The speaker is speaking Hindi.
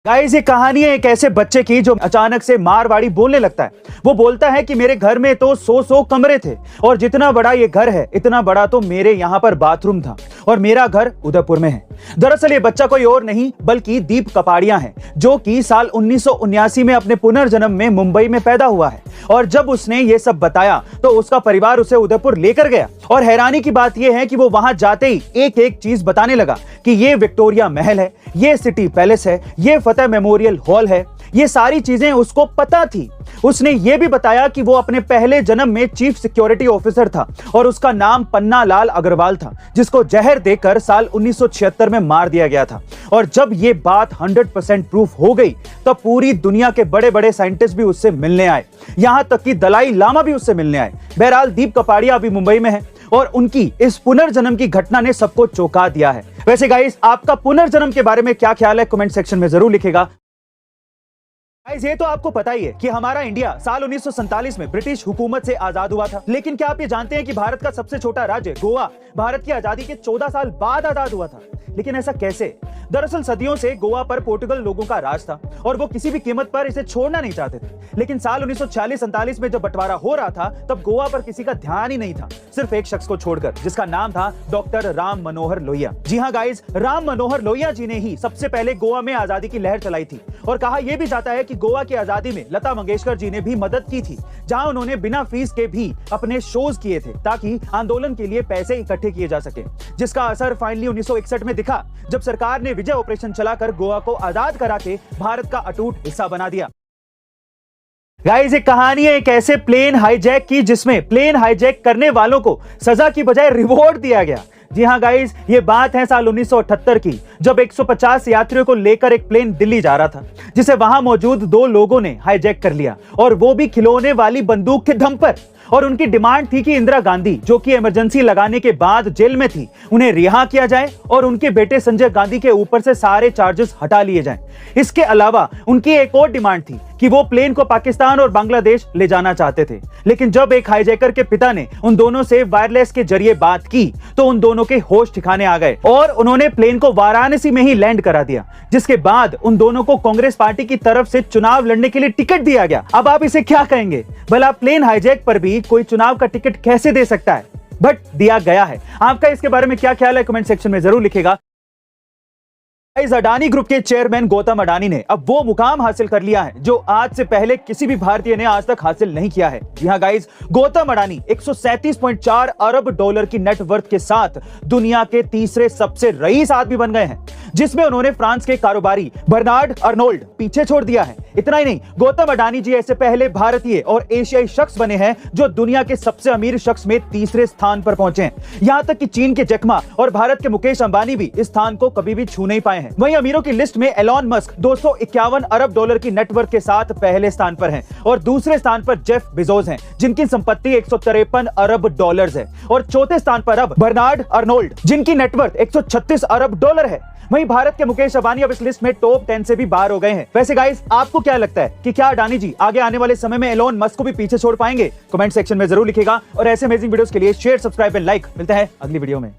गाइस ये कहानी है एक ऐसे बच्चे की जो अचानक से मारवाड़ी बोलने लगता है। वो बोलता है कि मेरे घर में तो 100 कमरे थे और जितना बड़ा ये घर है इतना बड़ा तो मेरे यहाँ पर बाथरूम था और मेरा घर उदयपुर में है। दरअसल ये बच्चा कोई और नहीं बल्कि दीप कपाड़िया है, जो कि साल 1979 में अपने पुनर्जन्म में मुंबई में पैदा हुआ है। और जब उसने ये सब बताया तो उसका परिवार उसे उदयपुर लेकर गया और हैरानी की बात यह है कि वो वहां जाते ही एक एक चीज बताने लगा कि ये विक्टोरिया महल है, ये सिटी पैलेस है, ये फतेह मेमोरियल हॉल है। ये सारी चीजें उसको पता थी। उसने ये भी बताया कि वो अपने पहले जन्म में चीफ सिक्योरिटी ऑफिसर था और उसका नाम पन्ना लाल अग्रवाल था, जिसको जहर देकर साल 1976 में मार दिया गया था। और जब ये बात 100% प्रूफ हो गई तब पूरी दुनिया के बड़े बड़े साइंटिस्ट भी उससे मिलने आए, यहां तक कि दलाई लामा भी उससे मिलने आए। बहरहाल दीप कपाड़िया अभी मुंबई में है और उनकी इस पुनर्जन्म की घटना ने सबको चौंका दिया है। वैसे गाइस आपका पुनर्जन्म के बारे में क्या ख्याल है, कमेंट सेक्शन में जरूर लिखेगा। ये तो आपको पता ही है कि हमारा इंडिया साल 1947 में ब्रिटिश हुकूमत से आजाद हुआ था, लेकिन क्या आप ये जानते हैं कि भारत का सबसे छोटा राज्य गोवा भारत की आजादी के 14 साल बाद आजाद हुआ था। लेकिन ऐसा कैसे? दरअसल सदियों से गोवा पर पोर्टुगल लोगों का राज था और वो किसी भी कीमत पर इसे छोड़ना नहीं चाहते थे। लेकिन साल 1946-47 में जब बंटवारा हो रहा था तब गोवा पर किसी का ध्यान ही नहीं था, सिर्फ एक शख्स को छोड़कर, जिसका नाम था डॉक्टर राम मनोहर लोहिया। जी हाँ गाइस, राम मनोहर लोहिया जी ने ही सबसे पहले गोवा में आजादी की लहर चलाई थी। और कहा यह भी जाता है कि गोवा की आजादी में लता मंगेशकर जी ने भी मदद की थी, जहां उन्होंने बिना फीस के भी अपने शोज किए थे ताकि आंदोलन के लिए पैसे इकट्ठे किए जा सके, जिसका असर फाइनली 1961 में दिखा जब सरकार ने विजय ऑपरेशन चलाकर गोवा को आजाद करा के भारत का अटूट हिस्सा बना दिया। गाइस एक कहानी है एक ऐसे प्लेन हाईजैक की जिसमें प्लेन हाईजैक करने वालों को सजा की बजाय रिवॉर्ड दिया गया। जी हाँ गाइस, ये बात है साल 1978 की, जब 150 यात्रियों को लेकर एक प्लेन दिल्ली जा रहा था, जिसे वहां मौजूद 2 लोगों ने हाईजैक कर लिया और वो भी खिलौने वाली बंदूक के दम पर। और उनकी डिमांड थी कि इंदिरा गांधी, जो कि इमरजेंसी लगाने के बाद जेल में थी, उन्हें रिहा किया जाए और उनके बेटे संजय गांधी के ऊपर से सारे चार्जेस हटा लिए जाएं। इसके अलावा उनकी एक और डिमांड थी कि वो प्लेन को पाकिस्तान और बांग्लादेश ले जाना चाहते थे। लेकिन जब एक हाईजैकर के पिता ने उन दोनों से वायरलेस के जरिए बात की तो उन दोनों के होश ठिकाने आ गए और उन्होंने प्लेन को वाराणसी में ही लैंड करा दिया, जिसके बाद उन दोनों को कांग्रेस पार्टी की तरफ से चुनाव लड़ने के लिए टिकट दिया गया। अब आप इसे क्या कहेंगे? भला प्लेन हाईजैक पर भी कोई चुनाव का टिकट कैसे दे सकता है? बट दिया गया है। आपका इसके बारे में क्या ख्याल है, कमेंट सेक्शन में जरूर लिखेगा। इस अडानी ग्रुप के चेयरमैन गौतम अडानी ने अब वो मुकाम हासिल कर लिया है जो आज से पहले किसी भी भारतीय ने आज तक हासिल नहीं किया है। जी हाँ गाइस, गौतम अडानी 137.4 अरब डॉलर की नेटवर्थ के साथ दुनिया के तीसरे सबसे रईस आदमी बन गए हैं, जिसमें उन्होंने फ्रांस के कारोबारी बर्नार्ड अर्नोल्ड पीछे छोड़ दिया है। इतना ही नहीं, गौतम अडानी जी ऐसे पहले भारतीय और एशियाई शख्स बने हैं जो दुनिया के सबसे अमीर शख्स में तीसरे स्थान पर पहुंचे हैं। यहां तक कि चीन के जैक मा और भारत के मुकेश अंबानी भी इस स्थान को कभी भी छू नहीं पाए हैं। वहीं अमीरों की लिस्ट में एलॉन मस्क 251 अरब डॉलर की नेटवर्थ के साथ पहले स्थान पर हैं और दूसरे स्थान पर जेफ बेजोस हैं, जिनकी संपत्ति 153 अरब डॉलर्स है। और चौथे स्थान पर अब बर्नार्ड अर्नोल्ड, जिनकी नेटवर्थ 136 अरब डॉलर है। वहीं भारत के मुकेश अंबानी अब इस लिस्ट में टॉप 10 से भी बाहर हो गए हैं। वैसे गाइस आपको क्या लगता है कि क्या अडानी जी आगे आने वाले समय में एलॉन मस्क को भी पीछे छोड़ पाएंगे? कमेंट सेक्शन में जरूर लिखेगा और ऐसे अमेजिंग वीडियोस के लिए शेयर, सब्सक्राइब एंड लाइक। मिलता है अगली वीडियो में।